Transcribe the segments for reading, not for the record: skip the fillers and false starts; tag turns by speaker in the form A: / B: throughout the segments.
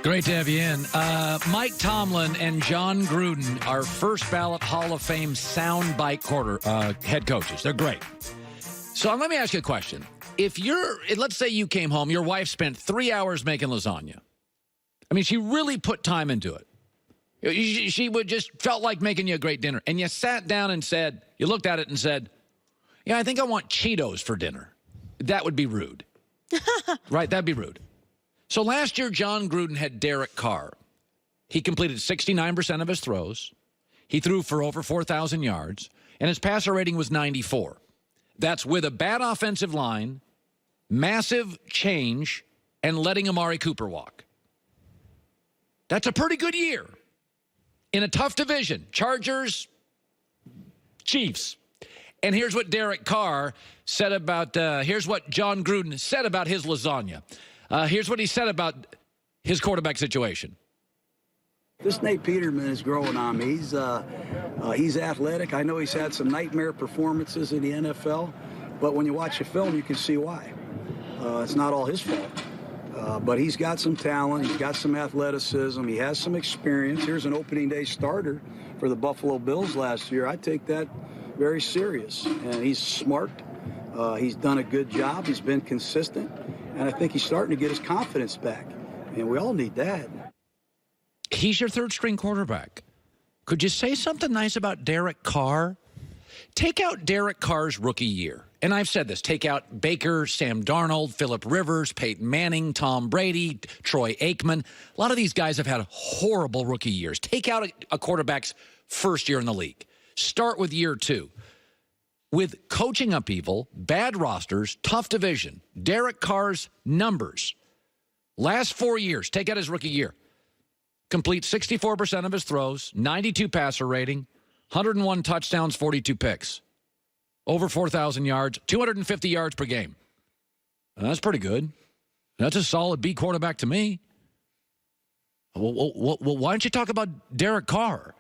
A: Great to have you in. Mike Tomlin and Jon Gruden are first ballot Hall of Fame soundbite head coaches. They're great. So let me ask you a question. Let's say you came home, your wife spent 3 hours making lasagna. I mean, she really put time into it. She would just felt like making you a great dinner. And you sat down and you looked at it and said, yeah, I think I want Cheetos for dinner. That would be rude. Right? That'd be rude. So last year, Jon Gruden had Derek Carr. He completed 69% of his throws. He threw for over 4,000 yards, and his passer rating was 94. That's with a bad offensive line, massive change, and letting Amari Cooper walk. That's a pretty good year in a tough division. Chargers, Chiefs. And here's what Derek Carr said about, here's what Jon Gruden said about his lasagna. Here's what he said about his quarterback situation.
B: This Nate Peterman is growing on me. He's athletic. I know he's had some nightmare performances in the NFL, but when you watch the film, you can see why. It's not all his fault. But he's got some talent. He's got some athleticism. He has some experience. Here's an opening day starter for the Buffalo Bills last year. I take that very serious. And he's smart. He's done a good job. He's been consistent. And I think he's starting to get his confidence back. And we all need that.
A: He's your third-string quarterback. Could you say something nice about Derek Carr? Take out Derek Carr's rookie year. And I've said this. Take out Baker, Sam Darnold, Phillip Rivers, Peyton Manning, Tom Brady, Troy Aikman. A lot of these guys have had horrible rookie years. Take out a quarterback's first year in the league. Start with year two. With coaching upheaval, bad rosters, tough division, Derek Carr's numbers, last 4 years, take out his rookie year, complete 64% of his throws, 92 passer rating, 101 touchdowns, 42 picks, over 4,000 yards, 250 yards per game. That's pretty good. That's a solid B quarterback to me. Well, why don't you talk about Derek Carr?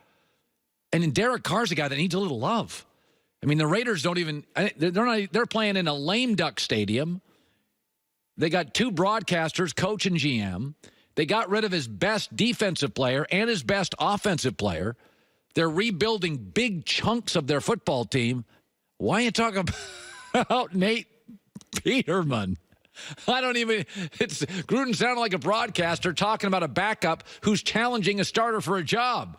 A: And Derek Carr's a guy that needs a little love. I mean, the Raiders don't even – they're playing in a lame duck stadium. They got two broadcasters, coach and GM. They got rid of his best defensive player and his best offensive player. They're rebuilding big chunks of their football team. Why are you talking about Nate Peterman? I don't even – Gruden sounded like a broadcaster talking about a backup who's challenging a starter for a job.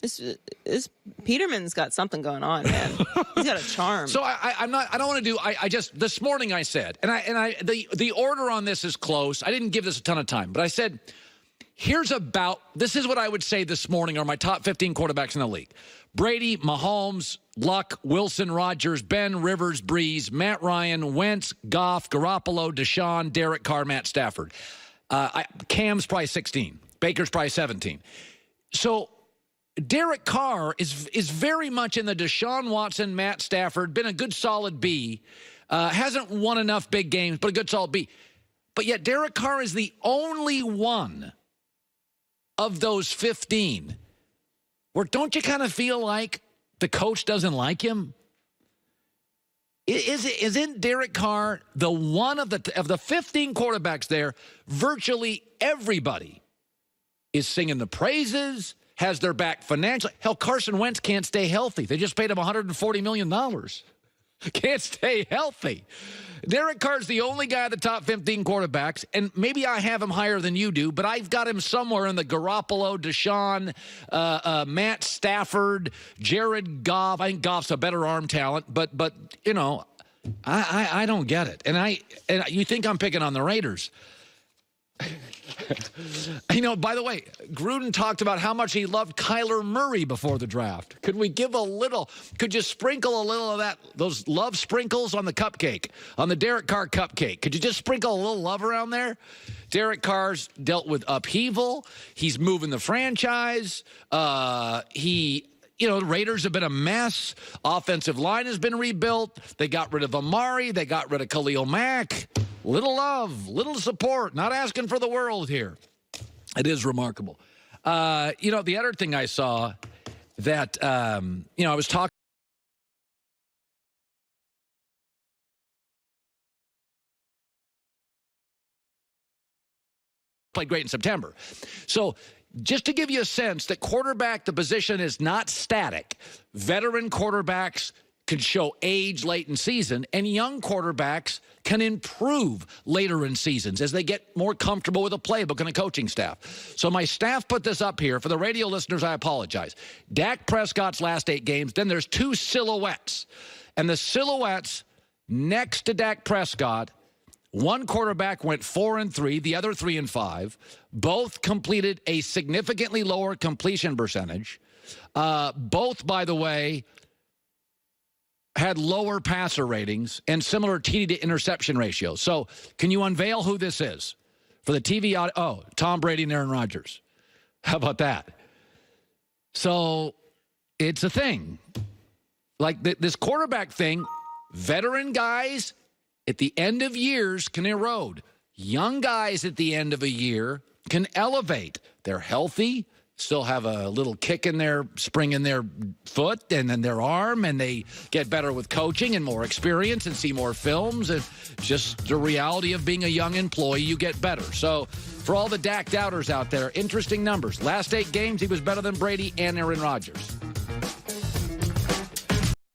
C: This Peterman's got something going on, man. He's got a charm.
A: So I don't want to do. I just this morning I said, the order on this is close. I didn't give this a ton of time, but I said, this is what I would say this morning are my top 15 quarterbacks in the league: Brady, Mahomes, Luck, Wilson, Rodgers, Ben, Rivers, Breeze, Matt Ryan, Wentz, Goff, Garoppolo, Deshaun, Derek Carr, Matt Stafford. Cam's probably 16. Baker's probably 17. So Derek Carr is very much in the Deshaun Watson, Matt Stafford, been a good solid B. Hasn't won enough big games, but a good solid B. But yet Derek Carr is the only one of those 15 where don't you kind of feel like the coach doesn't like him? Isn't Derek Carr the one of the 15 quarterbacks there, virtually everybody is singing the praises, has their back financially. Hell, Carson Wentz can't stay healthy. They just paid him $140 million. Can't stay healthy. Derek Carr's the only guy of the top 15 quarterbacks, and maybe I have him higher than you do, but I've got him somewhere in the Garoppolo, Deshaun, Matt Stafford, Jared Goff. I think Goff's a better arm talent, but you know, I don't get it. And you think I'm picking on the Raiders. You know, by the way, Gruden talked about how much he loved Kyler Murray before the draft. Could you sprinkle a little of those love sprinkles on the cupcake, on the Derek Carr cupcake? Could you just sprinkle a little love around there? Derek Carr's dealt with upheaval. He's moving the franchise. The Raiders have been a mess. Offensive line has been rebuilt. They got rid of Amari. They got rid of Khalil Mack. Little love, little support. Not asking for the world here. It is remarkable. The other thing I saw that, I was talking played great in September. So just to give you a sense that quarterback, the position is not static. Veteran quarterbacks can show age late in season, and young quarterbacks can improve later in seasons as they get more comfortable with a playbook and a coaching staff. So my staff put this up here. For the radio listeners, I apologize. Dak Prescott's last 8 games, then there's 2 silhouettes. And the silhouettes next to Dak Prescott, one quarterback went 4-3, the other 3-5. Both completed a significantly lower completion percentage. Both, by the way, had lower passer ratings and similar TD to interception ratios. So can you unveil who this is? For the TV audio, oh, Tom Brady and Aaron Rodgers. How about that? So it's a thing. Like this quarterback thing, veteran guys at the end of years can erode. Young guys at the end of a year can elevate. They're healthy, still have a little kick in their spring in their foot and then their arm, and they get better with coaching and more experience and see more films. And just the reality of being a young employee, you get better. So for all the Dak doubters out there, interesting numbers. Last 8 games, he was better than Brady and Aaron Rodgers.